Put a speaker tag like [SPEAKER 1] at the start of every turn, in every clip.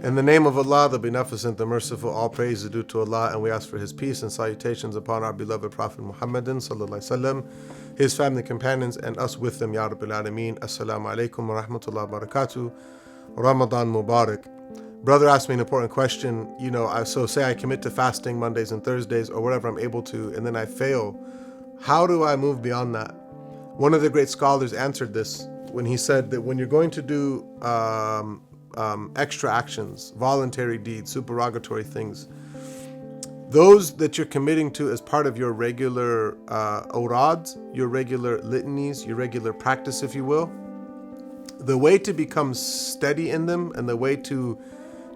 [SPEAKER 1] In the name of Allah, the Beneficent, the Merciful, all praise is due to Allah, and we ask for His peace and salutations upon our beloved Prophet Muhammadin sallallahu alaihi wasallam, his family, companions, and us with them. Ya Rabbil Alameen. Assalamu alaikum wa rahmatullahi wa barakatuh. Ramadan Mubarak. Brother asked me an important question. So say I commit to fasting Mondays and Thursdays or whatever I'm able to, and then I fail. How do I move beyond that? One of the great scholars answered this when he said that when you're going to do extra actions, voluntary deeds, supererogatory things, those that you're committing to as part of your regular awrads, your regular litanies, your regular practice, if you will, the way to become steady in them and the way to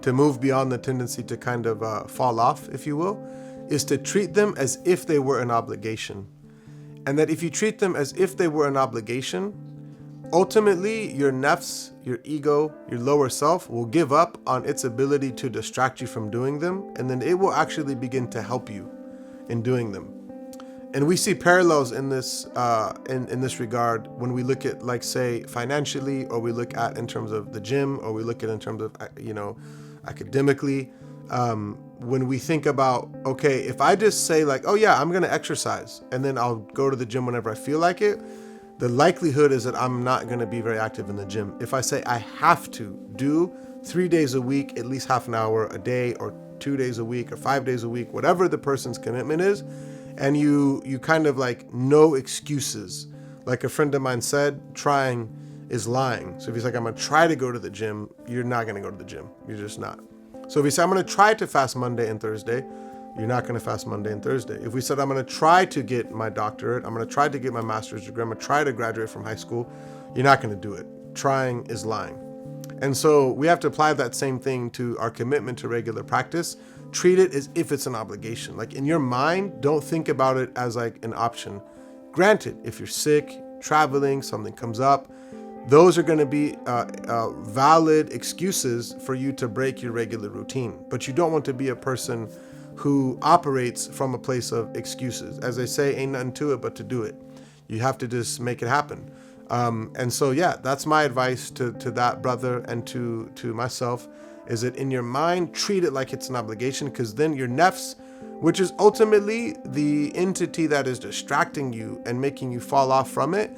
[SPEAKER 1] move beyond the tendency to kind of fall off, if you will, is to treat them as if they were an obligation. And that if you treat them as if they were an obligation, ultimately your nafs, your ego, your lower self will give up on its ability to distract you from doing them, and then it will actually begin to help you in doing them. And we see parallels in this in this regard when we look at, like, say, financially, or we look at in terms of the gym, or we look at in terms of academically. When we think about, okay, if I just say like, oh yeah, I'm going to exercise and then I'll go to the gym whenever I feel like it, the likelihood is that I'm not going to be very active in the gym. If I say I have to do 3 days a week, at least half an hour a day, or 2 days a week, or 5 days a week, whatever the person's commitment is, and you kind of like no excuses. Like a friend of mine said, trying is lying. So if he's like, I'm going to try to go to the gym, you're not going to go to the gym. You're just not. So if we say, I'm going to try to fast Monday and Thursday, you're not going to fast Monday and Thursday. If we said, I'm going to try to get my doctorate, I'm going to try to get my master's degree, I'm going to try to graduate from high school, you're not going to do it. Trying is lying. And so we have to apply that same thing to our commitment to regular practice. Treat it as if it's an obligation. Like, in your mind, don't think about it as like an option. Granted, if you're sick, traveling, something comes up, those are going to be valid excuses for you to break your regular routine. But you don't want to be a person who operates from a place of excuses. As they say, ain't nothing to it but to do it. You have to just make it happen. And so, yeah, that's my advice to that brother and to myself, is that in your mind, treat it like it's an obligation, because then your nafs, which is ultimately the entity that is distracting you and making you fall off from it,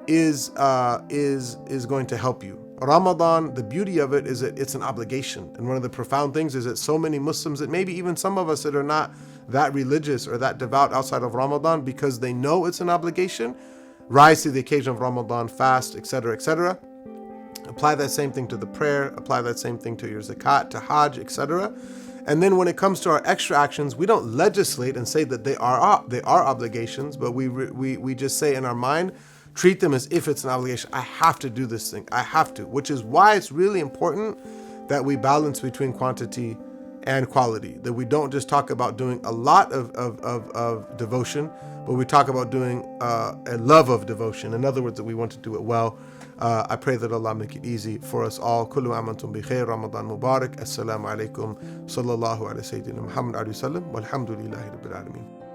[SPEAKER 1] is going to help you. Ramadan, the beauty of it is that it's an obligation. And one of the profound things is that so many Muslims, that maybe even some of us that are not that religious or that devout outside of Ramadan, because they know it's an obligation, rise to the occasion of Ramadan, fast, etc., etc. Apply that same thing to the prayer, apply that same thing to your zakat, to hajj, etc. And then when it comes to our extra actions, we don't legislate and say that they are obligations, but we just say in our mind, treat them as if it's an obligation. I have to do this thing. I have to, which is why it's really important that we balance between quantity and quality, that we don't just talk about doing a lot of devotion, but we talk about doing a love of devotion. In other words, that we want to do it well. I pray that Allah make it easy for us all. Kullu amantum bi khair, Ramadan Mubarak. Assalamu alaikum. Sallallahu ala Sayyidina Muhammad alayhi wa sallam. Walhamdulillahi Rabbil Alameen.